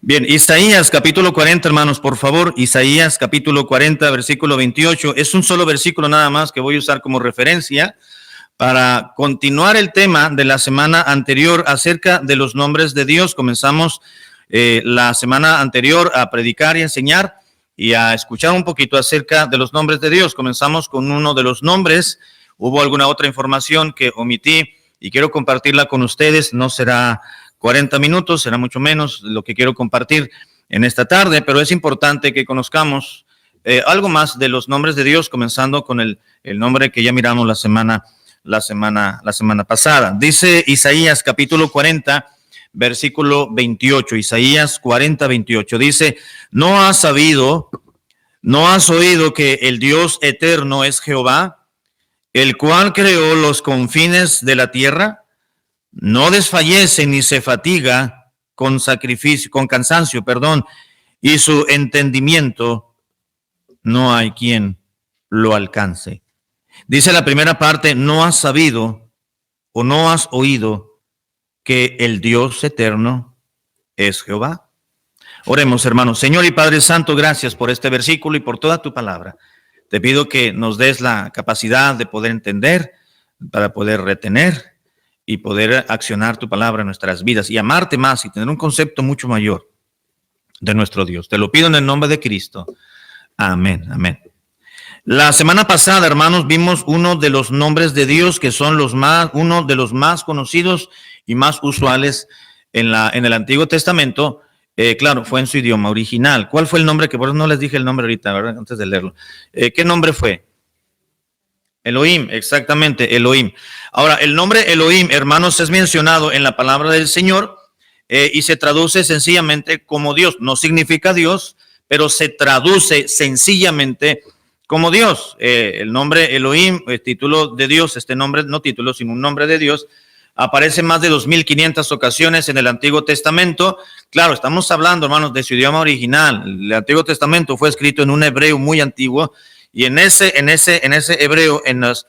Bien, Isaías capítulo 40, hermanos, por favor. Isaías capítulo 40, versículo 28. Es un solo versículo nada más que voy a usar como referencia para continuar el tema de la semana anterior acerca de los nombres de Dios. Comenzamos la semana anterior a predicar y enseñar y a escuchar un poquito acerca de los nombres de Dios. Comenzamos con uno de los nombres. Hubo alguna otra información que omití y quiero compartirla con ustedes. No será 40 minutos, será mucho menos lo que quiero compartir en esta tarde, pero es importante que conozcamos algo más de los nombres de Dios, comenzando con el nombre que ya miramos la semana pasada. Dice Isaías capítulo 40, versículo 28, Isaías 40, 28, dice: ¿No has oído que el Dios eterno es Jehová, el cual creó los confines de la tierra? No desfallece ni se fatiga con cansancio, y su entendimiento no hay quien lo alcance. Dice la primera parte: no has sabido o no has oído que el Dios eterno es Jehová. Oremos, hermanos. Señor y Padre Santo, gracias por este versículo y por toda tu palabra. Te pido que nos des la capacidad de poder entender, para poder retener y poder accionar tu palabra en nuestras vidas y amarte más y tener un concepto mucho mayor de nuestro Dios. Te lo pido en el nombre de Cristo. Amén, amén. La semana pasada, hermanos, vimos uno de los nombres de Dios que son uno de los más conocidos y más usuales en el Antiguo Testamento. Claro, fue en su idioma original. ¿Cuál fue el nombre? Que por eso no les dije el nombre ahorita, ¿verdad? Antes de leerlo. ¿Qué nombre fue? Elohim, exactamente, Elohim. Ahora, el nombre Elohim, hermanos, es mencionado en la palabra del Señor y se traduce sencillamente como Dios. No significa Dios, pero se traduce sencillamente como Dios. El nombre Elohim, el título de Dios, este nombre, no título, sino un nombre de Dios, aparece más de 2,500 ocasiones en el Antiguo Testamento. Claro, estamos hablando, hermanos, de su idioma original. El Antiguo Testamento fue escrito en un hebreo muy antiguo. Y en ese hebreo, en los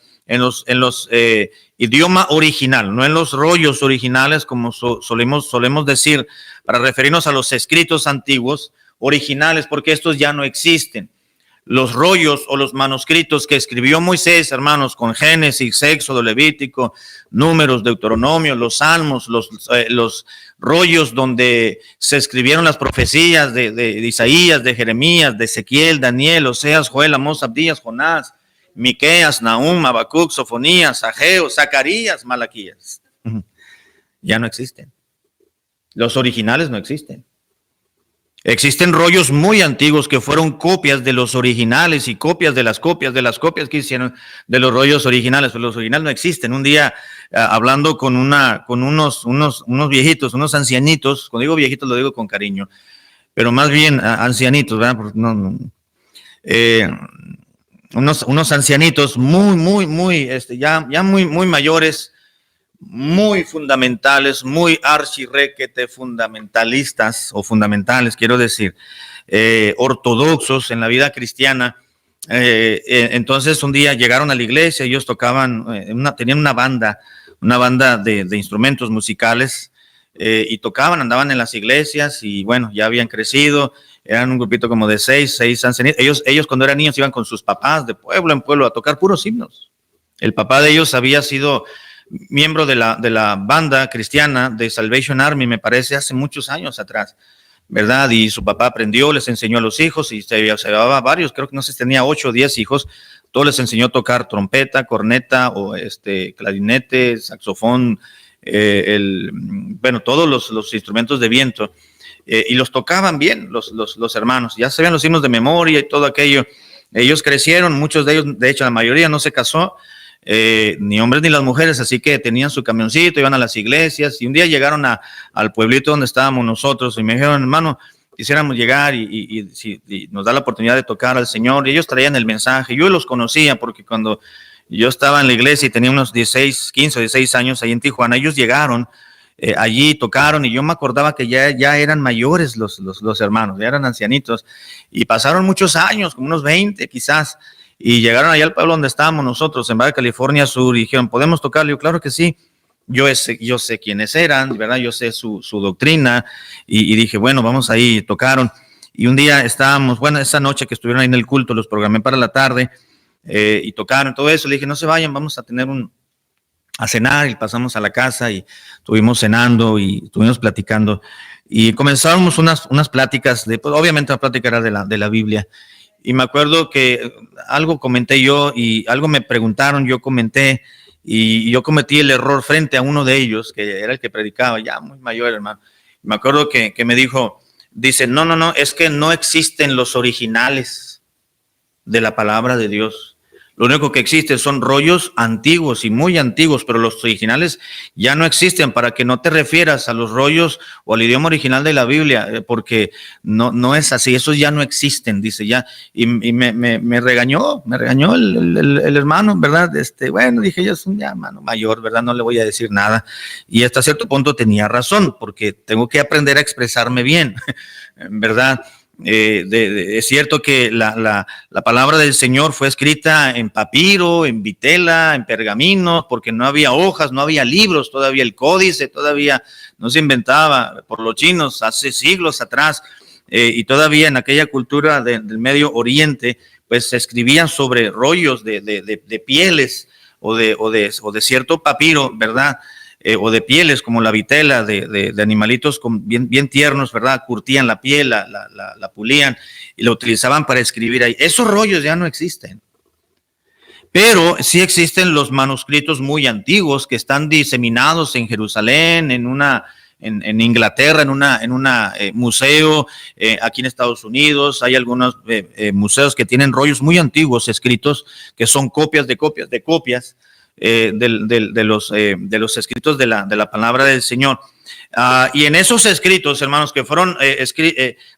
idioma original, no en los rollos originales, como solemos decir, para referirnos a los escritos antiguos, originales, porque estos ya no existen. Los rollos o los manuscritos que escribió Moisés, hermanos, con Génesis, Éxodo, Levítico, Números, Deuteronomio, los Salmos, los rollos donde se escribieron las profecías de Isaías, de Jeremías, de Ezequiel, Daniel, Oseas, Joel, Amós, Abdías, Jonás, Miqueas, Nahum, Habacuc, Sofonías, Ageo, Zacarías, Malaquías. Ya no existen. Los originales no existen. Existen rollos muy antiguos que fueron copias de los originales y copias de las copias que hicieron de los rollos originales, pero los originales no existen. Un día, hablando con unos viejitos, unos ancianitos, cuando digo viejitos lo digo con cariño, pero más bien ancianitos, ¿verdad? Unos ancianitos muy, ya muy mayores, muy fundamentales, muy archirrequete fundamentalistas o fundamentales, quiero decir, ortodoxos en la vida cristiana. Entonces un día llegaron a la iglesia, ellos tocaban, tenían una banda de instrumentos musicales y tocaban, andaban en las iglesias y bueno, ya habían crecido, eran un grupito como de seis ancianitos. Ellos cuando eran niños iban con sus papás de pueblo en pueblo a tocar puros himnos. El papá de ellos había sido miembro de la banda cristiana de Salvation Army, me parece, hace muchos años atrás, ¿verdad? Y su papá aprendió, les enseñó a los hijos y se llevaba varios, creo que no sé si tenía 8 o 10 hijos, todos les enseñó a tocar trompeta, corneta o clarinete, saxofón, todos los instrumentos de viento, y los tocaban bien los hermanos, ya sabían los himnos de memoria y todo aquello. Ellos crecieron, muchos de ellos, de hecho la mayoría no se casó, ni hombres ni las mujeres, así que tenían su camioncito, iban a las iglesias y un día llegaron al pueblito donde estábamos nosotros y me dijeron: hermano, quisiéramos llegar y nos da la oportunidad de tocar al Señor. Y ellos traían el mensaje. Yo los conocía porque cuando yo estaba en la iglesia y tenía unos 15 o 16 años ahí en Tijuana, ellos llegaron allí, tocaron y yo me acordaba que ya eran mayores los hermanos, ya eran ancianitos y pasaron muchos años, como unos 20 quizás. Y llegaron allá al pueblo donde estábamos nosotros, en Baja California Sur, y dijeron: ¿podemos tocarle? Yo, claro que sí. yo sé quiénes eran, ¿verdad? Yo sé su doctrina y dije, bueno, vamos ahí, tocaron. Y un día estábamos, bueno, esa noche que estuvieron ahí en el culto, los programé para la tarde y tocaron todo eso. Le dije, no se vayan, vamos a tener a cenar, y pasamos a la casa y estuvimos cenando y estuvimos platicando y comenzamos unas pláticas, pues, obviamente la plática era de la Biblia. Y me acuerdo que algo comenté yo y algo me preguntaron, yo comenté y yo cometí el error frente a uno de ellos, que era el que predicaba, ya muy mayor, hermano. Me acuerdo que me dijo, dice, no, es que no existen los originales de la palabra de Dios. Lo único que existe son rollos antiguos y muy antiguos, pero los originales ya no existen, para que no te refieras a los rollos o al idioma original de la Biblia, porque no es así, esos ya no existen, dice ya. Y me regañó el hermano, ¿verdad? Bueno, dije yo, es un hermano mayor, ¿verdad? No le voy a decir nada. Y hasta cierto punto tenía razón, porque tengo que aprender a expresarme bien, ¿verdad? Es cierto que la palabra del Señor fue escrita en papiro, en vitela, en pergamino, porque no había hojas, no había libros, todavía el códice todavía no se inventaba por los chinos hace siglos atrás, y todavía en aquella cultura del Medio Oriente, pues se escribían sobre rollos de pieles o de cierto papiro, ¿verdad? O de pieles como la vitela de animalitos bien tiernos, ¿verdad? Curtían la piel, la pulían y la utilizaban para escribir ahí. Esos rollos ya no existen. Pero sí existen los manuscritos muy antiguos que están diseminados en Jerusalén, en Inglaterra, en un museo, aquí en Estados Unidos. Hay algunos museos que tienen rollos muy antiguos escritos, que son copias de copias de copias. De los escritos de la palabra del Señor. Y en esos escritos, hermanos, que fueron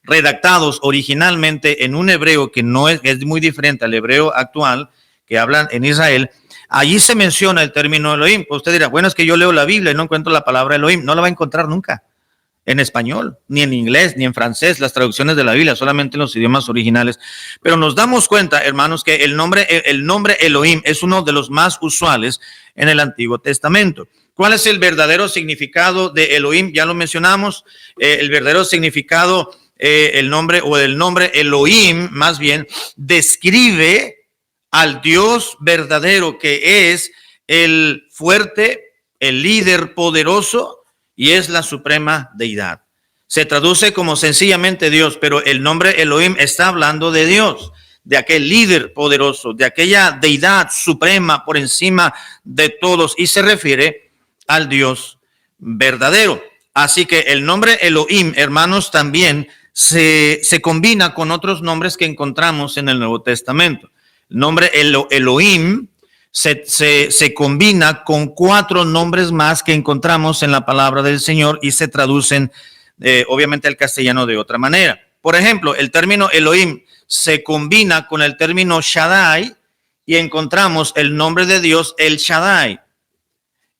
redactados originalmente en un hebreo que no es muy diferente al hebreo actual que hablan en Israel, allí se menciona el término Elohim. Usted dirá, bueno, es que yo leo la Biblia y no encuentro la palabra Elohim. No la va a encontrar nunca en español, ni en inglés, ni en francés, las traducciones de la Biblia, solamente en los idiomas originales. Pero nos damos cuenta, hermanos, que el nombre Elohim es uno de los más usuales en el Antiguo Testamento. ¿Cuál es el verdadero significado de Elohim? Ya lo mencionamos. El verdadero significado, el nombre Elohim, más bien, describe al Dios verdadero, que es el fuerte, el líder poderoso, y es la suprema deidad. Se traduce como sencillamente Dios, pero el nombre Elohim está hablando de Dios, de aquel líder poderoso, de aquella deidad suprema por encima de todos, y se refiere al Dios verdadero. Así que el nombre Elohim, hermanos, también se combina con otros nombres que encontramos en el Nuevo Testamento. El nombre Elohim se combina con 4 nombres más que encontramos en la palabra del Señor y se traducen obviamente al castellano de otra manera. Por ejemplo, el término Elohim se combina con el término Shaddai y encontramos el nombre de Dios, el Shaddai.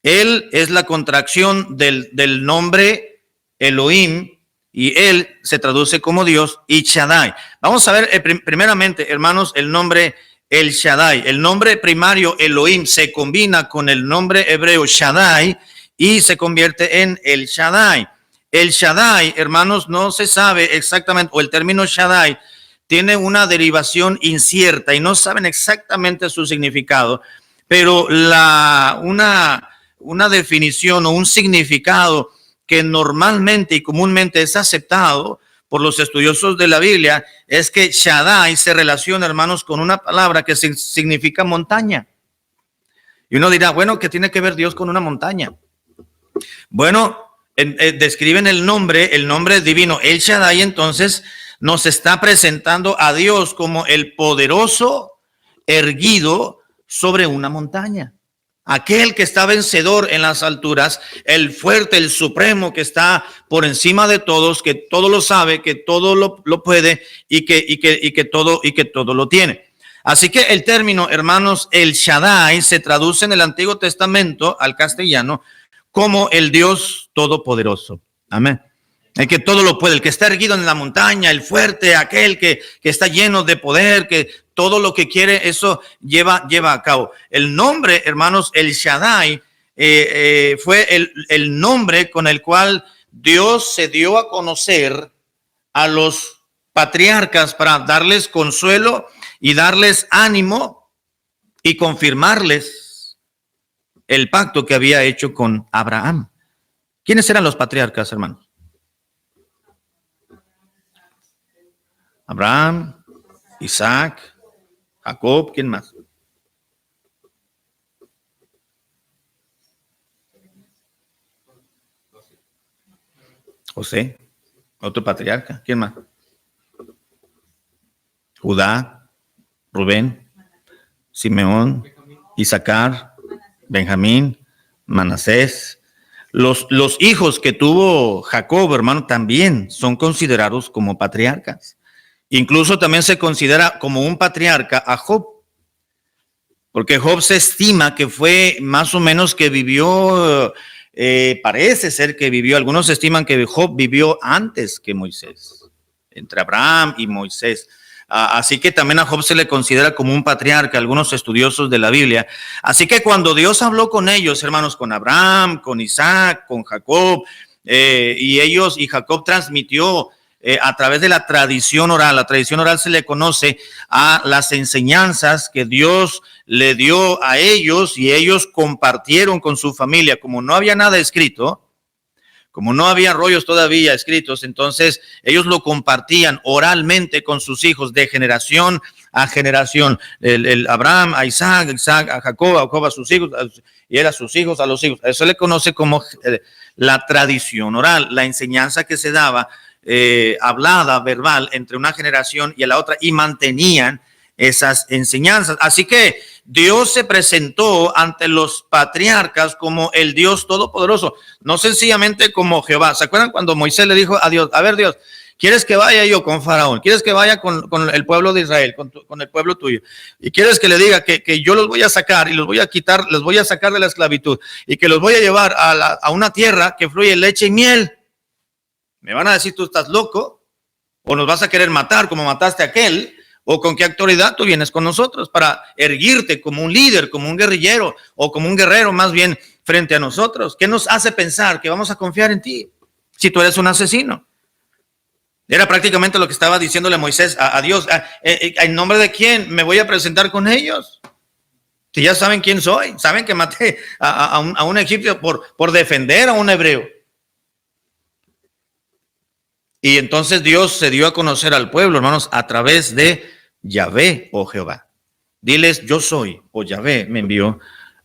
Él es la contracción del nombre Elohim, y él se traduce como Dios, y Shaddai. Vamos a ver primeramente, hermanos, el nombre el Shaddai. El nombre primario Elohim se combina con el nombre hebreo Shaddai y se convierte en el Shaddai. El Shaddai, hermanos, no se sabe exactamente, o el término Shaddai tiene una derivación incierta y no saben exactamente su significado, pero una definición o un significado que normalmente y comúnmente es aceptado por los estudiosos de la Biblia es que Shaddai se relaciona, hermanos, con una palabra que significa montaña. Y uno dirá, bueno, ¿qué tiene que ver Dios con una montaña? Bueno, describen el nombre divino, el Shaddai, entonces nos está presentando a Dios como el poderoso erguido sobre una montaña. Aquel que está vencedor en las alturas, el fuerte, el supremo, que está por encima de todos, que todo lo sabe, que todo lo puede y que todo lo tiene. Así que el término, hermanos, el Shaddai se traduce en el Antiguo Testamento al castellano como el Dios todopoderoso. Amén. El que todo lo puede, el que está erguido en la montaña, el fuerte, aquel que está lleno de poder, que todo lo que quiere, eso lleva a cabo. El nombre, hermanos, el Shaddai, fue el nombre con el cual Dios se dio a conocer a los patriarcas para darles consuelo y darles ánimo y confirmarles el pacto que había hecho con Abraham. ¿Quiénes eran los patriarcas, hermanos? Abraham, Isaac, Jacob, ¿quién más? José, otro patriarca, ¿quién más? Judá, Rubén, Simeón, Isaacar, Benjamín, Manasés. Los hijos que tuvo Jacob, hermano, también son considerados como patriarcas. Incluso también se considera como un patriarca a Job, porque Job se estima que fue más o menos que vivió, parece ser que vivió, algunos estiman que Job vivió antes que Moisés, entre Abraham y Moisés. Así que también a Job se le considera como un patriarca, algunos estudiosos de la Biblia. Así que cuando Dios habló con ellos, hermanos, con Abraham, con Isaac, con Jacob, y Jacob transmitió a través de la tradición oral. La tradición oral se le conoce a las enseñanzas que Dios le dio a ellos y ellos compartieron con su familia. Como no había nada escrito, como no había rollos todavía escritos, entonces ellos lo compartían oralmente con sus hijos de generación a generación. El Abraham a Isaac, Isaac a Jacob a sus hijos, y él a sus hijos, a los hijos. Eso le conoce como la tradición oral, la enseñanza que se daba hablada, verbal, entre una generación y la otra, y mantenían esas enseñanzas. Así que Dios se presentó ante los patriarcas como el Dios todopoderoso, no sencillamente como Jehová. ¿Se acuerdan cuando Moisés le dijo a Dios, a ver Dios, ¿quieres que vaya yo con Faraón? ¿Quieres que vaya con el pueblo de Israel, con el pueblo tuyo? ¿Y quieres que le diga que yo los voy a sacar y los voy a quitar, los voy a sacar de la esclavitud y que los voy a llevar a una tierra que fluye leche y miel? Me van a decir, tú estás loco, o nos vas a querer matar como mataste a aquel, o con qué autoridad tú vienes con nosotros para erguirte como un líder, como un guerrillero, o como un guerrero más bien frente a nosotros. ¿Qué nos hace pensar que vamos a confiar en ti si tú eres un asesino? Era prácticamente lo que estaba diciéndole Moisés a Dios. ¿En nombre de quién me voy a presentar con ellos? Si ya saben quién soy, saben que maté a un egipcio por defender a un hebreo. Y entonces Dios se dio a conocer al pueblo, hermanos, a través de Yahvé, oh Jehová. Diles, yo soy, o Yahvé me envió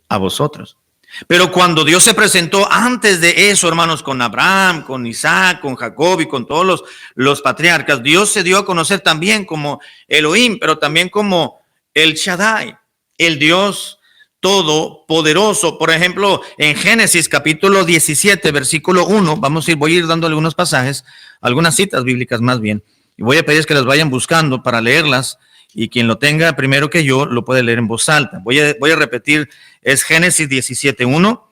a vosotros. Pero cuando Dios se presentó antes de eso, hermanos, con Abraham, con Isaac, con Jacob y con todos los patriarcas, Dios se dio a conocer también como Elohim, pero también como el Shaddai, el Dios todopoderoso. Por ejemplo, en Génesis capítulo 17, versículo 1, voy a ir dando algunos pasajes, algunas citas bíblicas más bien, y voy a pedir que las vayan buscando para leerlas, y quien lo tenga primero que yo lo puede leer en voz alta. Voy a repetir, es Génesis 17:1,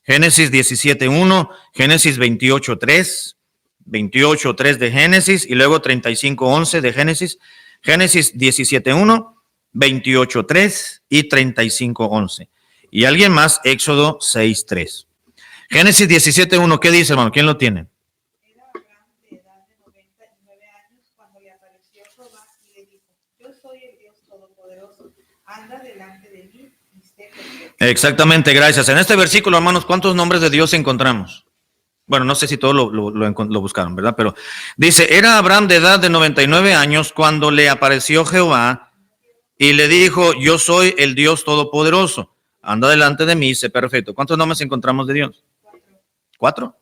Génesis 17:1, Génesis 28:3, 28:3 de Génesis, y luego 35:11 de Génesis, Génesis 17:1, 28:3 y 35:11. Y alguien más, Éxodo 6:3. Génesis 17:1, ¿qué dice, hermano? ¿Quién lo tiene? Era Abraham de edad de 99 años cuando le apareció Jehová y le dijo, yo soy el Dios Todopoderoso, anda delante de mí y esté conmigo. Exactamente, gracias. En este versículo, hermanos, ¿cuántos nombres de Dios encontramos? Bueno, no sé si todos lo buscaron, ¿verdad? Pero dice, era Abraham de edad de 99 años cuando le apareció Jehová y le dijo, yo soy el Dios Todopoderoso, anda delante de mí, sé perfecto. ¿Cuántos nombres encontramos de Dios? ¿4?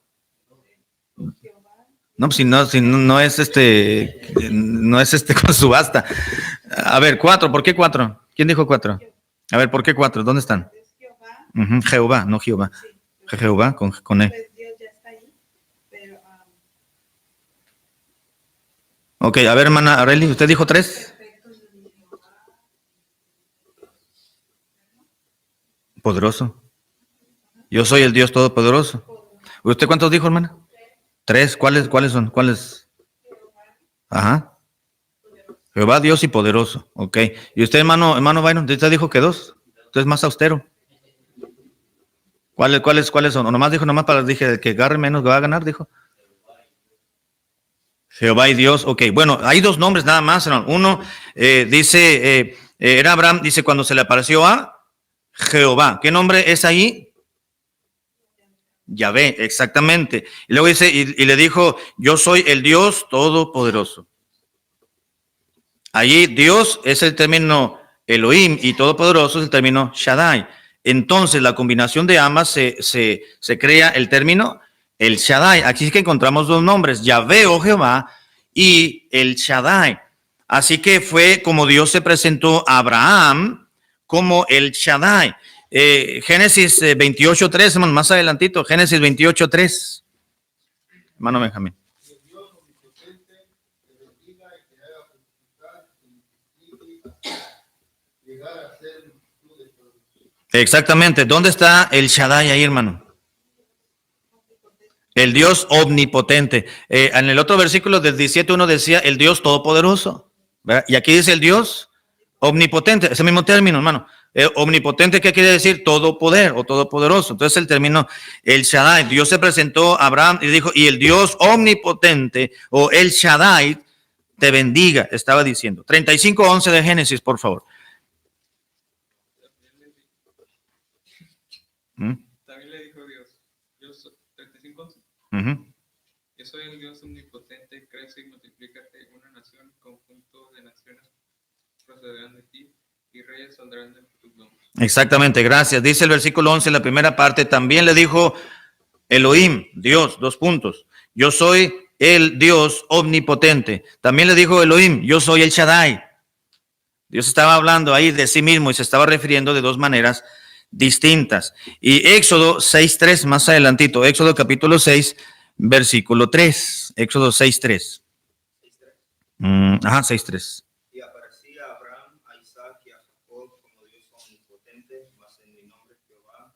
No, pues si no es con subasta. A ver, 4, ¿por qué 4? ¿Quién dijo 4? A ver, ¿por qué 4? ¿Dónde están? Jehová, no Jehová. Jehová con E. Ok, a ver, hermana Arely, ¿usted dijo 3? Poderoso. Yo soy el Dios Todopoderoso. ¿Usted cuántos dijo, hermana? 3. ¿Cuáles son? ¿Cuáles? Ajá. Jehová, Dios y poderoso. Ok. ¿Y usted, hermano Byron, usted dijo que 2? Usted es más austero. ¿Cuáles son? O nomás dijo, dije, el que agarre menos va a ganar, dijo. Jehová y Dios, ok. Bueno, hay dos nombres nada más, hermano. Uno dice, era Abraham, dice cuando se le apareció a Jehová. ¿Qué nombre es ahí? Yahvé, exactamente. Y luego dice, y le dijo, yo soy el Dios Todopoderoso. Allí Dios es el término Elohim y Todopoderoso es el término Shaddai. Entonces la combinación de ambas se crea el término el Shaddai. Aquí es que encontramos dos nombres, Yahvé o Jehová y el Shaddai. Así que fue como Dios se presentó a Abraham como el Shaddai. Génesis 28:3, hermano, más adelantito, Génesis 28:3. Hermano Benjamín. Exactamente. ¿Dónde está el Shaddai ahí, hermano? El Dios omnipotente. En el otro versículo del 17:1 decía el Dios todopoderoso, ¿verdad? Y aquí dice el Dios omnipotente. Ese mismo término, hermano. Omnipotente, ¿qué quiere decir? Todo poder o todopoderoso. Entonces el término el Shaddai. Dios se presentó a Abraham y dijo, y el Dios omnipotente o el Shaddai te bendiga, estaba diciendo. 35:11 de Génesis, por favor. También le dijo Dios, yo soy 35:11. Yo soy el Dios omnipotente, crece y multiplícate, una nación, conjunto de naciones procederán de ti y reyes saldrán de tus nombres. Exactamente, gracias. Dice el versículo 11, la primera parte, también le dijo Elohim, Dios, dos puntos. Yo soy el Dios omnipotente. También le dijo Elohim, yo soy el Shaddai. Dios estaba hablando ahí de sí mismo y se estaba refiriendo de dos maneras distintas. Y Éxodo 6:3, más adelantito, Éxodo capítulo 6, versículo 3. Éxodo 6:3. 6:3. Y aparecía a Abraham, a Isaac y a Jacob como Dios omnipotente, mas en mi nombre Jehová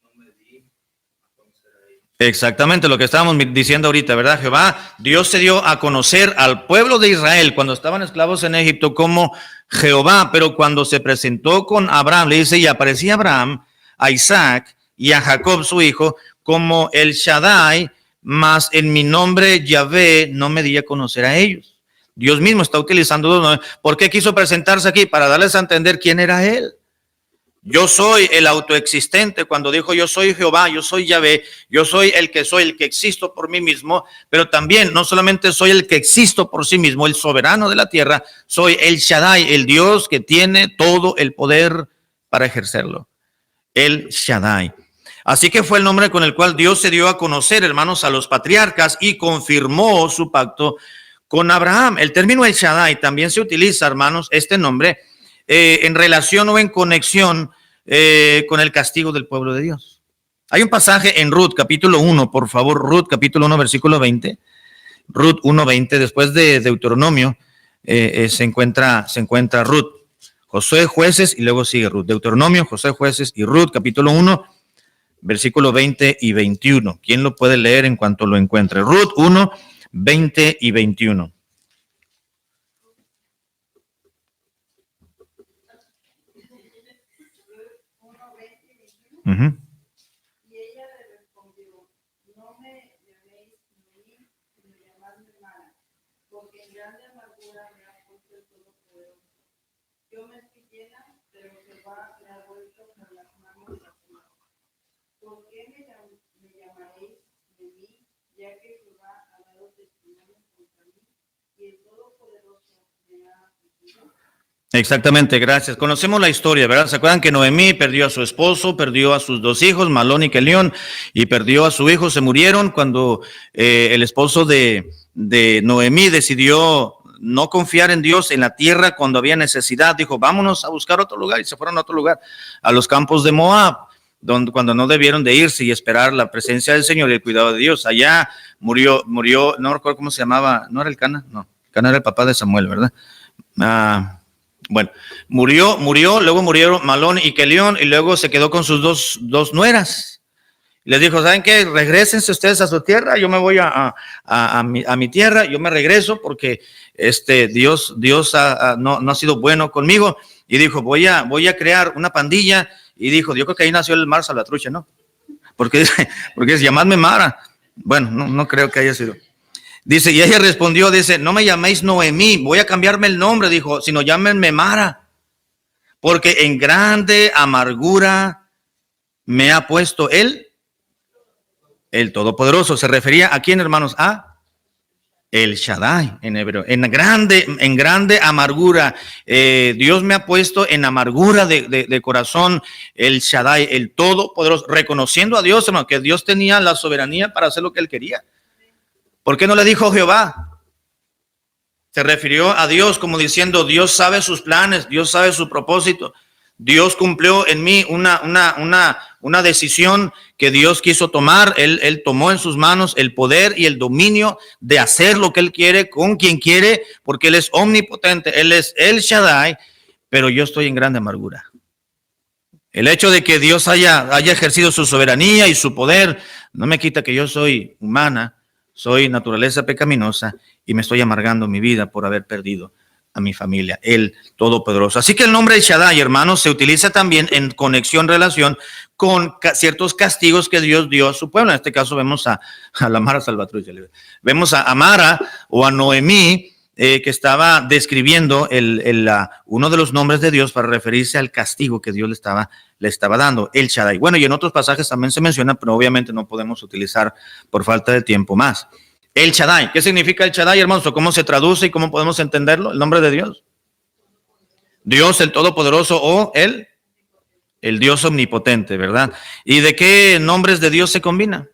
no me di a conocer a ellos. Exactamente lo que estábamos diciendo ahorita, ¿verdad? Jehová, Dios se dio a conocer al pueblo de Israel cuando estaban esclavos en Egipto como Jehová, pero cuando se presentó con Abraham, le dice, y aparecía Abraham, a Isaac y a Jacob su hijo, como el Shaddai, mas en mi nombre Yahvé no me di a conocer a ellos. Dios mismo está utilizando dos nombres. ¿Por qué quiso presentarse aquí? Para darles a entender quién era él. Yo soy el autoexistente. Cuando dijo yo soy Jehová, yo soy Yahvé, yo soy el que existo por mí mismo, pero también no solamente soy el que existo por sí mismo, el soberano de la tierra, soy el Shaddai, el Dios que tiene todo el poder para ejercerlo. El Shaddai. Así que fue el nombre con el cual Dios se dio a conocer, hermanos, a los patriarcas y confirmó su pacto con Abraham. El término el Shaddai también se utiliza, hermanos, este nombre, en relación o en conexión con el castigo del pueblo de Dios. Hay un pasaje en Ruth, capítulo 1, por favor, Ruth, capítulo 1, versículo 20. Ruth 1:20, después de Deuteronomio, se encuentra Ruth. Josué, Jueces y luego sigue Ruth. Deuteronomio, Josué, Jueces y Ruth, capítulo 1, versículo 20 y 21. ¿Quién lo puede leer en cuanto lo encuentre? Ruth 1, 20 y 21. Y ella le respondió, no me llaméis Noemí, sino llamadme Mara, porque en grande amargura me ha puesto el Todopoderoso. Yo me estoy llena, pero Jehová me ha vuelto con las manos vacías. ¿Por qué me llamaréis Noemí, ya que Jehová ha dado testimonio contra mí y el Todopoderoso me ha afligido? Exactamente, gracias. Conocemos la historia, ¿verdad? ¿Se acuerdan que Noemí perdió a su esposo, perdió a sus dos hijos, Malón y Kelión, y perdió a su hijo? Se murieron cuando el esposo de Noemí decidió no confiar en Dios en la tierra cuando había necesidad. Dijo, vámonos a buscar otro lugar, y se fueron a otro lugar, a los campos de Moab, cuando no debieron de irse y esperar la presencia del Señor y el cuidado de Dios. Allá murió, no recuerdo cómo se llamaba, ¿no era el Cana? No, Cana era el papá de Samuel, ¿verdad? Bueno, murió, luego murieron Malón y Kelión, y luego se quedó con sus dos nueras. Les dijo, ¿saben qué? Regrésense ustedes a su tierra, yo me voy a mi tierra, yo me regreso porque Dios no ha sido bueno conmigo. Y dijo, voy a crear una pandilla. Y dijo, yo creo que ahí nació el mar Salvatrucha, ¿no? porque es llamadme Mara. Bueno, no creo que haya sido. Dice, y ella respondió, dice, no me llaméis Noemí, voy a cambiarme el nombre, dijo, sino llámenme Mara, porque en grande amargura me ha puesto el Todopoderoso. Se refería a quién, hermanos, a el Shaddai en hebreo, en grande amargura. Dios me ha puesto en amargura de corazón, el Shaddai, el Todopoderoso, reconociendo a Dios, hermano, que Dios tenía la soberanía para hacer lo que él quería. ¿Por qué no le dijo Jehová? Se refirió a Dios como diciendo, Dios sabe sus planes, Dios sabe su propósito. Dios cumplió en mí una decisión que Dios quiso tomar. Él tomó en sus manos el poder y el dominio de hacer lo que Él quiere, con quien quiere, porque Él es omnipotente, Él es el Shaddai, pero yo estoy en grande amargura. El hecho de que Dios haya ejercido su soberanía y su poder no me quita que yo soy humana, soy naturaleza pecaminosa y me estoy amargando mi vida por haber perdido a mi familia, el Todopoderoso. Así que el nombre de Shaddai, hermanos, se utiliza también en conexión, relación con ciertos castigos que Dios dio a su pueblo. En este caso vemos a la Mara Salvatrucha, vemos a Mara o a Noemí, que estaba describiendo uno de los nombres de Dios para referirse al castigo que Dios le estaba dando, el Shaddai. Bueno, y en otros pasajes también se menciona, pero obviamente no podemos utilizar por falta de tiempo más. El Shaddai, ¿qué significa el Shaddai, hermanos? ¿O cómo se traduce y cómo podemos entenderlo? El nombre de Dios. Dios el Todopoderoso o el Dios omnipotente, ¿verdad? ¿Y de qué nombres de Dios se combina?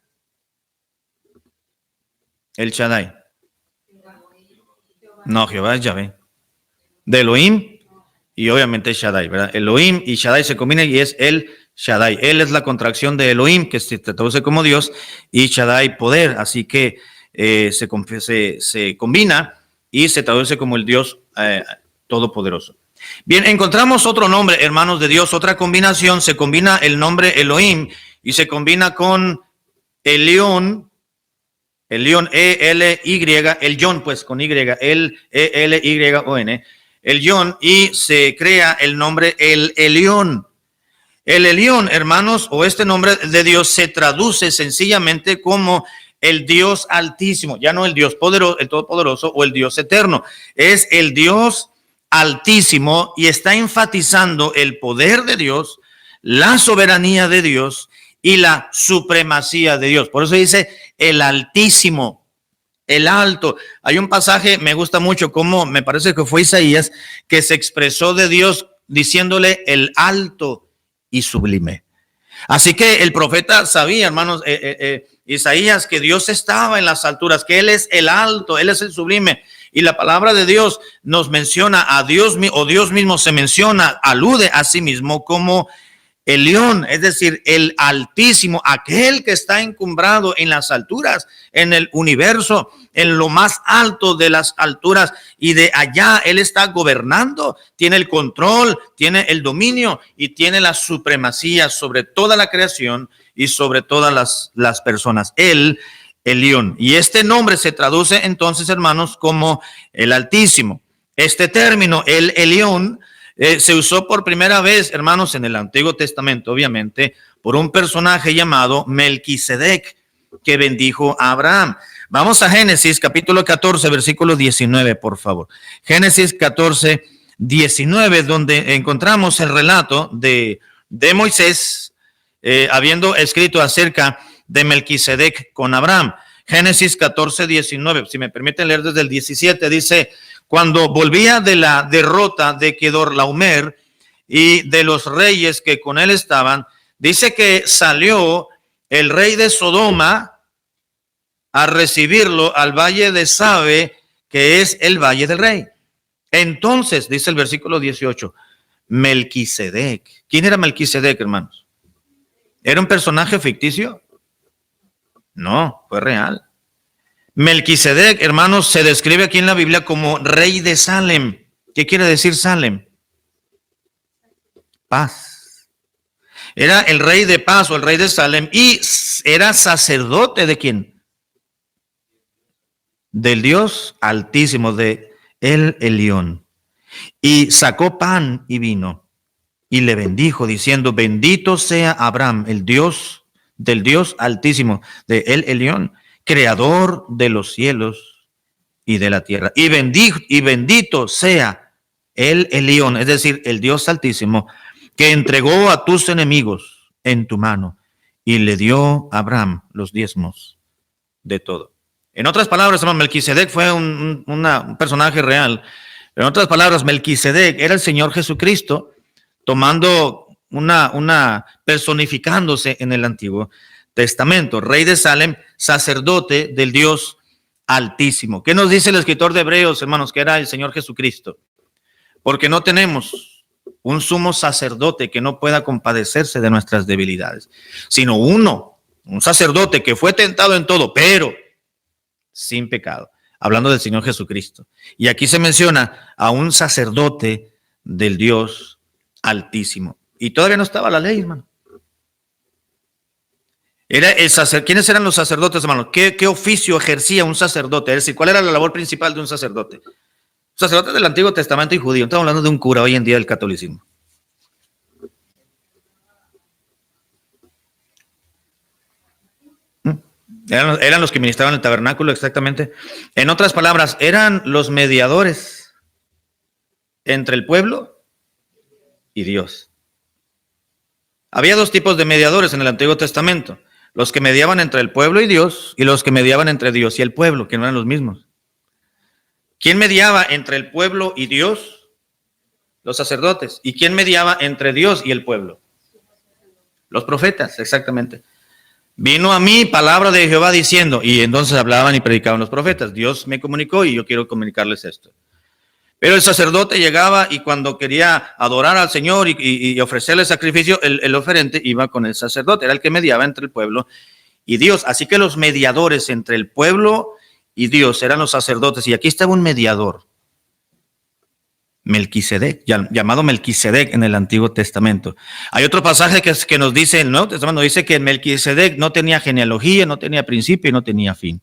El Shaddai. No, Jehová es Yahvé. De Elohim y obviamente Shaddai, ¿verdad? Elohim y Shaddai se combinan y es el Shaddai. Él es la contracción de Elohim, que se traduce como Dios, y Shaddai, poder. Así que se combina y se traduce como el Dios todopoderoso. Bien, encontramos otro nombre, hermanos de Dios, otra combinación. Se combina el nombre Elohim y se combina con Elión, E-L-Y, el Yon, pues con Y, el E-L-Y-O-N, el Yon, y se crea el nombre el Elión. El Elión, hermanos, o este nombre de Dios se traduce sencillamente como el Dios altísimo, ya no el Dios poderoso, el todopoderoso o el Dios eterno, es el Dios altísimo y está enfatizando el poder de Dios, la soberanía de Dios y la supremacía de Dios. Por eso dice el altísimo, el alto. Hay un pasaje, me gusta mucho, como me parece que fue Isaías, que se expresó de Dios diciéndole el alto y sublime. Así que el profeta sabía, hermanos, Isaías, que Dios estaba en las alturas, que Él es el alto, Él es el sublime. Y la palabra de Dios nos menciona a Dios, o Dios mismo se menciona, alude a sí mismo como el león, es decir, el altísimo, aquel que está encumbrado en las alturas, en el universo, en lo más alto de las alturas, y de allá Él está gobernando, tiene el control, tiene el dominio y tiene la supremacía sobre toda la creación y sobre todas las personas. Él, el león. Y este nombre se traduce entonces, hermanos, como el Altísimo. Este término, el león, se usó por primera vez, hermanos, en el Antiguo Testamento, obviamente, por un personaje llamado Melquisedec, que bendijo a Abraham. Vamos a Génesis capítulo 14, versículo 19, por favor. Génesis 14, 19, donde encontramos el relato de Moisés, habiendo escrito acerca de Melquisedec con Abraham. Génesis 14, 19, si me permiten leer desde el 17, dice: cuando volvía de la derrota de Kedorlaomer y de los reyes que con él estaban, dice que salió el rey de Sodoma a recibirlo al valle de Sabe, que es el valle del rey. Entonces, dice el versículo 18, Melquisedec. ¿Quién era Melquisedec, hermanos? ¿Era un personaje ficticio? No, fue real. Melquisedec, hermanos, se describe aquí en la Biblia como rey de Salem. ¿Qué quiere decir Salem? Paz. Era el rey de paz o el rey de Salem, y era sacerdote ¿de quién? Del Dios altísimo, de El Elión. Y sacó pan y vino y le bendijo diciendo: bendito sea Abraham, el Dios del Dios Altísimo, de El Elión, creador de los cielos y de la tierra. Y bendito sea El Elión, es decir, el Dios Altísimo, que entregó a tus enemigos en tu mano y le dio a Abraham los diezmos de todo. En otras palabras, hermano, Melquisedec fue un personaje real. En otras palabras, Melquisedec era el Señor Jesucristo tomando personificándose en el Antiguo Testamento. Rey de Salem, sacerdote del Dios Altísimo. ¿Qué nos dice el escritor de Hebreos, hermanos? Que era el Señor Jesucristo. Porque no tenemos un sumo sacerdote que no pueda compadecerse de nuestras debilidades, sino un sacerdote que fue tentado en todo, pero sin pecado. Hablando del Señor Jesucristo. Y aquí se menciona a un sacerdote del Dios Altísimo. Y todavía no estaba la ley, hermano. ¿Quiénes eran los sacerdotes, hermano? ¿Qué oficio ejercía un sacerdote? Es decir, ¿cuál era la labor principal de un sacerdote? Sacerdote del Antiguo Testamento y judío. Estamos hablando de un cura hoy en día del catolicismo. Eran los que ministraban el tabernáculo, exactamente. En otras palabras, eran los mediadores entre el pueblo y Dios. Había dos tipos de mediadores en el Antiguo Testamento. Los que mediaban entre el pueblo y Dios, y los que mediaban entre Dios y el pueblo, que no eran los mismos. ¿Quién mediaba entre el pueblo y Dios? Los sacerdotes. ¿Y quién mediaba entre Dios y el pueblo? Los profetas, exactamente. Vino a mí palabra de Jehová diciendo, y entonces hablaban y predicaban los profetas. Dios me comunicó y yo quiero comunicarles esto. Pero el sacerdote llegaba y cuando quería adorar al Señor y ofrecerle sacrificio, el oferente iba con el sacerdote, era el que mediaba entre el pueblo y Dios. Así que los mediadores entre el pueblo y Dios eran los sacerdotes. Y aquí estaba un mediador, Melquisedec, llamado Melquisedec en el Antiguo Testamento. Hay otro pasaje que nos dice, el Nuevo Testamento dice que Melquisedec no tenía genealogía, no tenía principio y no tenía fin.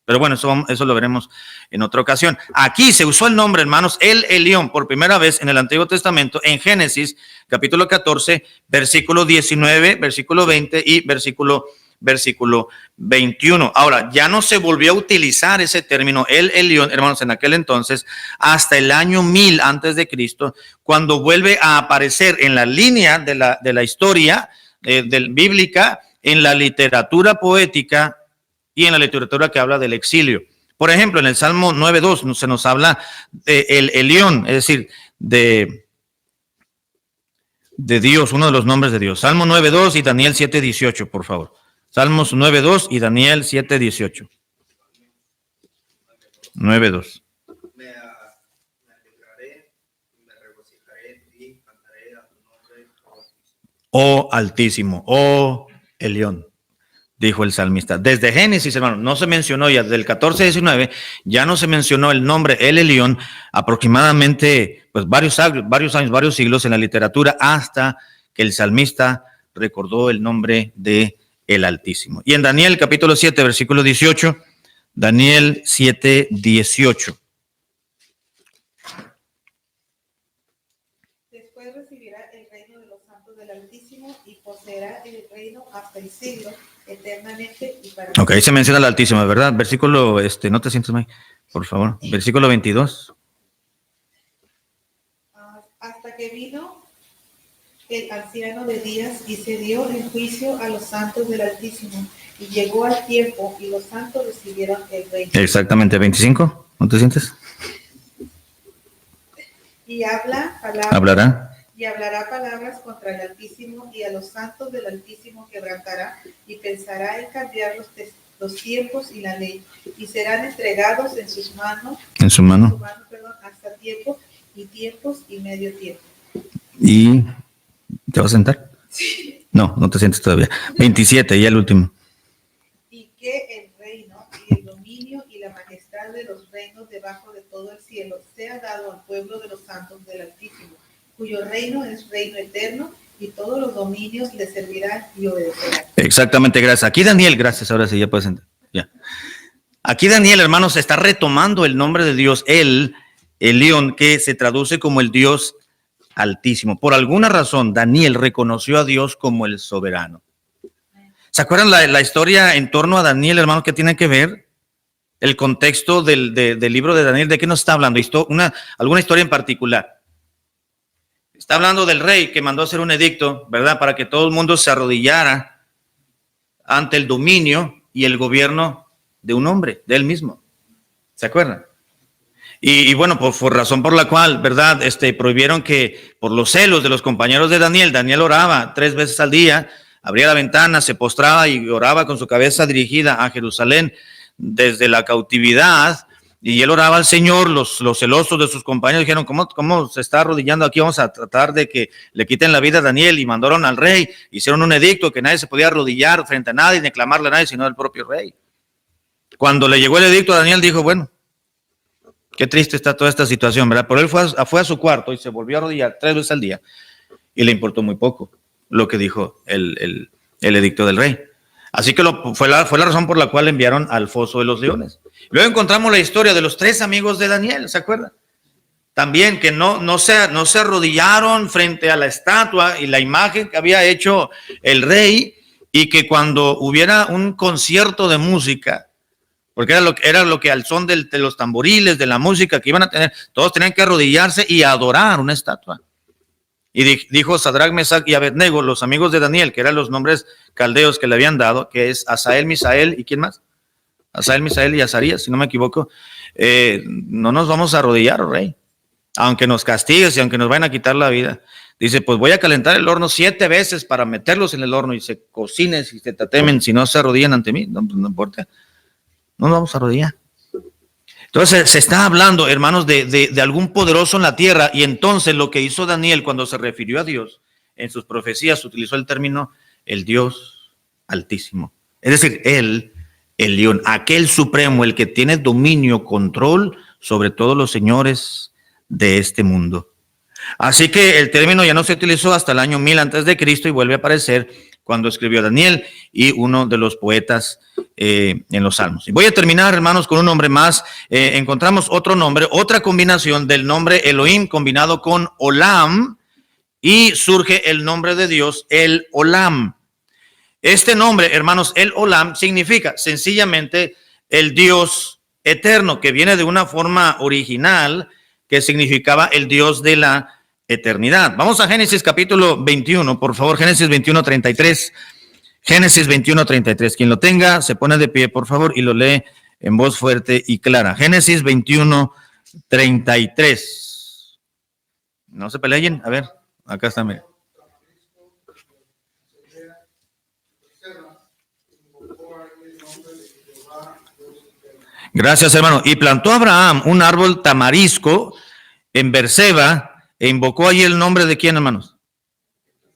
Pero bueno, eso lo veremos en otra ocasión. Aquí se usó el nombre, hermanos, El Elión, por primera vez en el Antiguo Testamento, en Génesis, capítulo 14, versículo 19, versículo 20 y versículo 21. Ahora, ya no se volvió a utilizar ese término, El Elión, hermanos, en aquel entonces, hasta el año 1000 antes de Cristo, cuando vuelve a aparecer en la línea de la historia bíblica, en la literatura poética, y en la literatura que habla del exilio. Por ejemplo, en el Salmo 9.2 se nos habla de el Elión, es decir, de Dios, uno de los nombres de Dios. Salmo 9.2 y Daniel 7.18, por favor. Salmos 9.2 y Daniel 7.18. 9.2. Me alegraré y me regocijaré y cantaré a tu nombre, Oh Altísimo, oh Elión, dijo el salmista. Desde Génesis, hermano, no se mencionó ya, desde el 14-19, ya no se mencionó el nombre El Elión, aproximadamente pues varios años, varios siglos en la literatura, hasta que el salmista recordó el nombre de el Altísimo. Y en Daniel capítulo 7, versículo 18, Daniel 7:18. Después recibirá el reino de los santos del Altísimo y poseerá el reino hasta el siglo, eternamente y para Ok, ahí se menciona el Altísimo, ¿verdad? Versículo, no te sientes mal, por favor. Versículo 22. hasta que vino el anciano de días y se dio en juicio a los santos del Altísimo, y llegó al tiempo y los santos recibieron el reino. Exactamente, 25, ¿no te sientes? Y hablará palabras contra el Altísimo, y a los santos del Altísimo quebrantará, y pensará en cambiar los tiempos y la ley, y serán entregados en su mano, hasta tiempos y medio tiempo. ¿Y te vas a sentar? Sí. No, no te sientes todavía. 27, y el último. Y que el reino y el dominio y la majestad de los reinos debajo de todo el cielo sea dado al pueblo de los santos del Altísimo, cuyo reino es reino eterno, y todos los dominios le servirán y obedecerán. Exactamente, gracias. Aquí Daniel, gracias, ahora sí ya puedes sentar. Ya. Aquí Daniel, hermanos, está retomando el nombre de Dios, el Elión, que se traduce como el Dios Altísimo. Por alguna razón, Daniel reconoció a Dios como el soberano. ¿Se acuerdan la historia en torno a Daniel, hermano, que tiene que ver? El contexto del libro de Daniel, ¿de qué nos está hablando? ¿Alguna historia en particular? Está hablando del rey que mandó hacer un edicto, ¿verdad? Para que todo el mundo se arrodillara ante el dominio y el gobierno de un hombre, de él mismo. ¿Se acuerdan? Y bueno, por razón por la cual, ¿verdad? Prohibieron que, por los celos de los compañeros de Daniel oraba 3 veces al día, abría la ventana, se postraba y oraba con su cabeza dirigida a Jerusalén desde la cautividad, y él oraba al Señor. Los celosos de sus compañeros dijeron, ¿cómo se está arrodillando aquí? Vamos a tratar de que le quiten la vida a Daniel, y mandaron al rey, hicieron un edicto que nadie se podía arrodillar frente a nadie, ni clamarle a nadie, sino al propio rey. Cuando le llegó el edicto a Daniel, dijo, bueno, qué triste está toda esta situación, ¿verdad? Pero él fue a su cuarto y se volvió a arrodillar 3 veces al día, y le importó muy poco lo que dijo el edicto del rey. Así que fue la razón por la cual le enviaron al foso de los leones. Luego encontramos la historia de los 3 amigos de Daniel, ¿se acuerdan? También que no se arrodillaron frente a la estatua y la imagen que había hecho el rey, y que cuando hubiera un concierto de música, porque era lo que al son de los tamboriles, de la música que iban a tener, todos tenían que arrodillarse y adorar una estatua. Y dijo Sadrach, Mesach y Abednego, los amigos de Daniel, que eran los nombres caldeos que le habían dado, que es Asael, Misael, ¿y quién más? Asael, Misael y Azarías, si no me equivoco. No nos vamos a arrodillar, oh rey, aunque nos castigues y aunque nos vayan a quitar la vida. Dice, pues voy a calentar el horno 7 veces para meterlos en el horno y se cocinen y se tatemen, si no se arrodillan ante mí. No importa, no nos vamos a arrodillar. Entonces se está hablando, hermanos, de algún poderoso en la tierra, y entonces lo que hizo Daniel cuando se refirió a Dios en sus profecías, utilizó el término el Dios Altísimo. Es decir, el León, aquel supremo, el que tiene dominio, control sobre todos los señores de este mundo. Así que el término ya no se utilizó hasta el año 1000 antes de Cristo, y vuelve a aparecer cuando escribió Daniel y uno de los poetas en los Salmos. Y voy a terminar, hermanos, con un nombre más. Encontramos otro nombre, otra combinación del nombre Elohim combinado con Olam, y surge el nombre de Dios, el Olam. Este nombre, hermanos, el Olam, significa sencillamente el Dios eterno, que viene de una forma original que significaba el Dios de la eternidad. Vamos a Génesis capítulo 21, por favor, Génesis 21:33. Génesis 21:33. Quien lo tenga, se pone de pie, por favor, y lo lee en voz fuerte y clara. Génesis 21:33. No se peleen, a ver, acá está, mire. Gracias, hermano. Y plantó Abraham un árbol tamarisco en Berseba, e invocó allí el nombre de quién, hermanos?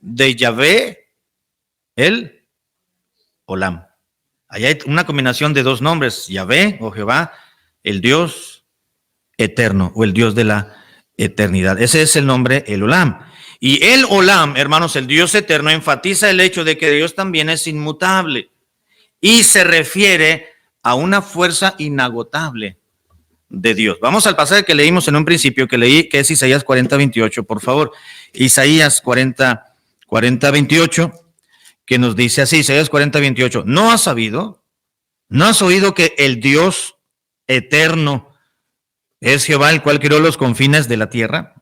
De Yahvé, el Olam. Allá hay una combinación de 2 nombres, Yahvé o Jehová, el Dios eterno o el Dios de la eternidad. Ese es el nombre, el Olam. Y el Olam, hermanos, el Dios eterno, enfatiza el hecho de que Dios también es inmutable y se refiere a una fuerza inagotable de Dios. Vamos al pasaje que leímos en un principio, que leí, que es Isaías 40:28, por favor. Isaías 40:28, que nos dice así, Isaías 40:28. ¿No has sabido? ¿No has oído que el Dios eterno es Jehová, el cual creó los confines de la tierra?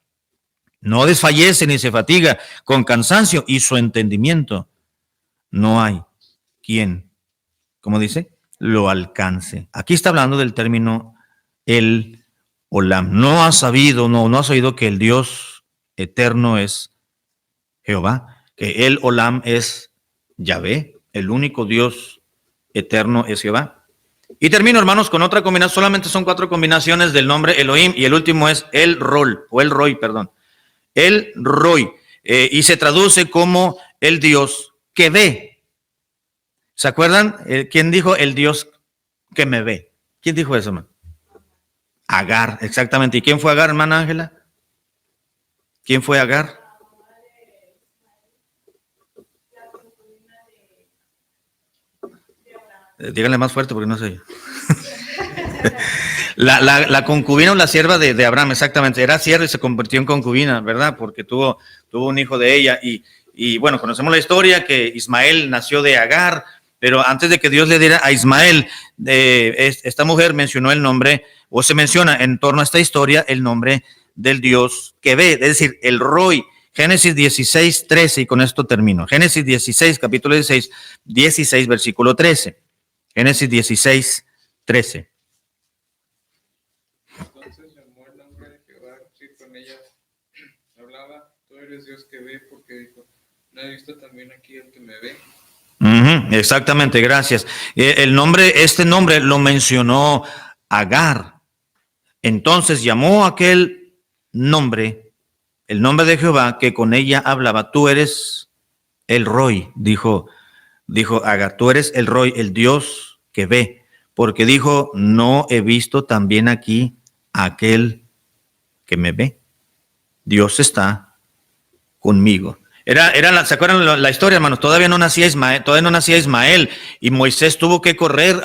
No desfallece ni se fatiga con cansancio, y su entendimiento no hay quien, ¿cómo dice? Lo alcance. Aquí está hablando del término el Olam. No has sabido, no has oído que el Dios eterno es Jehová, que el Olam es Yahvé, el único Dios eterno es Jehová. Y termino, hermanos, con otra combinación. Solamente son 4 combinaciones del nombre Elohim, y el último es el Roy, perdón. El Roy, y se traduce como el Dios que ve. ¿Se acuerdan? ¿Quién dijo el Dios que me ve? ¿Quién dijo eso, man? Agar, exactamente. ¿Y quién fue Agar, hermana Ángela? ¿Quién fue Agar? Díganle más fuerte porque no sé. La concubina o la sierva de Abraham, exactamente. Era sierva y se convirtió en concubina, ¿verdad? Porque tuvo un hijo de ella. Y bueno, conocemos la historia que Ismael nació de Agar, Pero antes de que Dios le diera a Ismael, esta mujer mencionó el nombre, o se menciona en torno a esta historia, el nombre del Dios que ve, es decir, el Roy. Génesis 16, 13, y con esto termino. Génesis 16, capítulo 16, versículo 13. Génesis 16, 13. Entonces llamó el nombre de Jehová, sí, con ella hablaba, tú eres Dios que ve, porque dijo, ¿no he visto también aquí el que me ve? Exactamente, gracias. Este nombre lo mencionó Agar. Entonces llamó aquel nombre, el nombre de Jehová, que con ella hablaba. Tú eres el Roy, dijo Agar. Tú eres el Roy, el Dios que ve. Porque dijo, no he visto también aquí aquel que me ve. Dios está conmigo. ¿Se acuerdan la historia, hermanos? Todavía no nacía Ismael, y Moisés tuvo que correr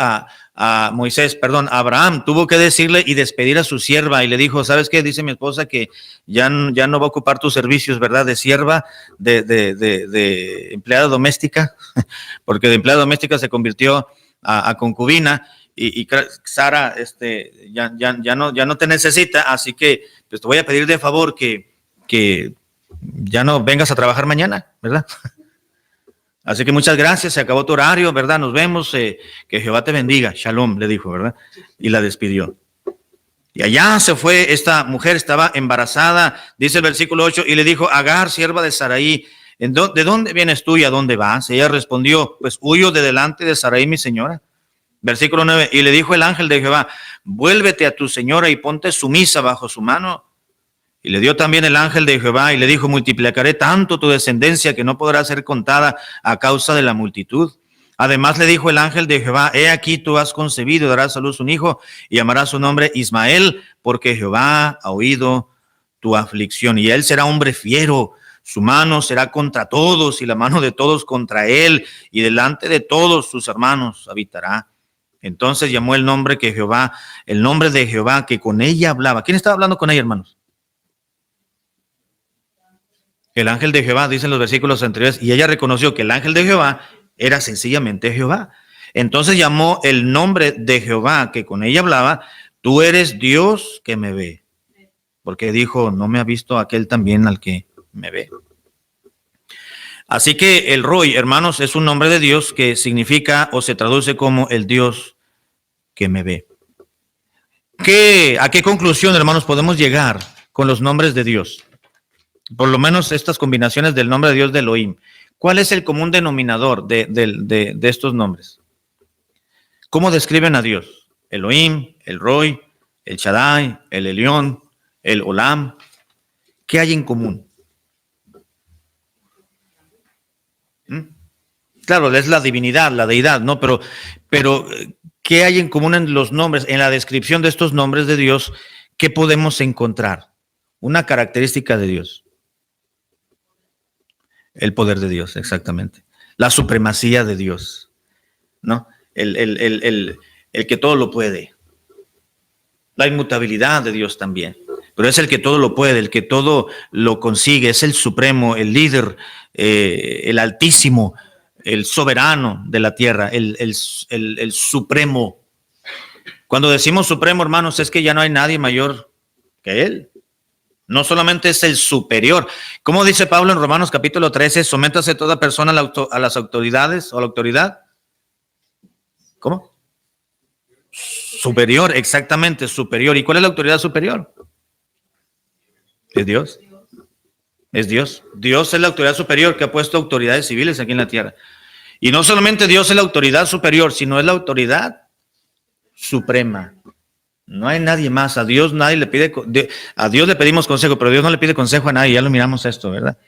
Abraham tuvo que decirle y despedir a su sierva, y le dijo, ¿sabes qué? Dice mi esposa que ya no va a ocupar tus servicios, ¿verdad? De sierva, de empleada doméstica, porque de empleada doméstica se convirtió a concubina, y Sara ya no te necesita, así que pues te voy a pedir de favor que ya no vengas a trabajar mañana, ¿verdad? Así que muchas gracias, se acabó tu horario, ¿verdad? Nos vemos, que Jehová te bendiga, shalom, le dijo, ¿verdad? Y la despidió. Y allá se fue, esta mujer estaba embarazada, dice el versículo 8, y le dijo, Agar, sierva de Sarai, ¿de dónde vienes tú y a dónde vas? Ella respondió, pues huyo de delante de Sarai, mi señora. Versículo 9, y le dijo el ángel de Jehová, vuélvete a tu señora y ponte sumisa bajo su mano. Y le dio también el ángel de Jehová y le dijo, multiplicaré tanto tu descendencia que no podrá ser contada a causa de la multitud. Además le dijo el ángel de Jehová, he aquí tú has concebido y darás a luz un hijo y llamarás su nombre Ismael, porque Jehová ha oído tu aflicción. Y él será hombre fiero, su mano será contra todos y la mano de todos contra él, y delante de todos sus hermanos habitará. Entonces llamó el nombre de Jehová que con ella hablaba. ¿Quién estaba hablando con ella, hermanos? El ángel de Jehová, dicen los versículos anteriores, y ella reconoció que el ángel de Jehová era sencillamente Jehová. Entonces llamó el nombre de Jehová que con ella hablaba, tú eres Dios que me ve. Porque dijo, no me ha visto aquel también al que me ve. Así que el Roy, hermanos, es un nombre de Dios que significa o se traduce como el Dios que me ve. ¿A qué conclusión, hermanos, podemos llegar con los nombres de Dios? Por lo menos estas combinaciones del nombre de Dios de Elohim. ¿Cuál es el común denominador de estos nombres? ¿Cómo describen a Dios? Elohim, el Roy, el Shaddai, el Elión, el Olam. ¿Qué hay en común? Claro, es la divinidad, la deidad, ¿no? Pero ¿qué hay en común en los nombres? En la descripción de estos nombres de Dios, ¿qué podemos encontrar? Una característica de Dios. El poder de Dios, exactamente. La supremacía de Dios, ¿no? El que todo lo puede. La inmutabilidad de Dios también. Pero es el que todo lo puede, el que todo lo consigue. Es el supremo, el líder, el altísimo, el soberano de la tierra, el supremo. Cuando decimos supremo, hermanos, es que ya no hay nadie mayor que él. No solamente es el superior. ¿Cómo dice Pablo en Romanos capítulo 13? Sométase toda persona a las autoridades o a la autoridad. ¿Cómo? Superior, exactamente, superior. ¿Y cuál es la autoridad superior? Es Dios. Es Dios. Dios es la autoridad superior que ha puesto autoridades civiles aquí en la tierra. Y no solamente Dios es la autoridad superior, sino es la autoridad suprema. No hay nadie más. A Dios nadie le pide, a Dios le pedimos consejo, pero Dios no le pide consejo a nadie. Ya lo miramos esto, ¿verdad?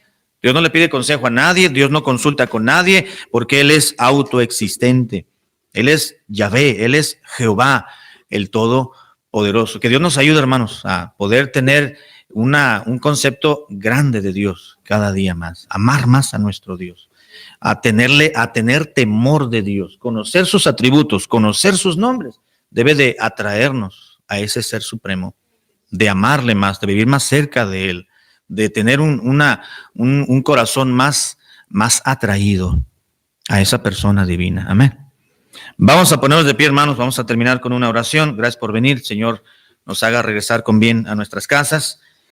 Dios no le pide consejo a nadie, Dios no consulta con nadie, porque Él es autoexistente. Él es Yahvé, Él es Jehová, el Todopoderoso. Que Dios nos ayude, hermanos, a poder tener un concepto grande de Dios cada día más, amar más a nuestro Dios, a tener temor de Dios, conocer sus atributos, conocer sus nombres, debe de atraernos a ese ser supremo, de amarle más, de vivir más cerca de Él, de tener un corazón más atraído a esa persona divina. Amén. Vamos a ponernos de pie, hermanos. Vamos a terminar con una oración. Gracias por venir. Señor, nos haga regresar con bien a nuestras casas.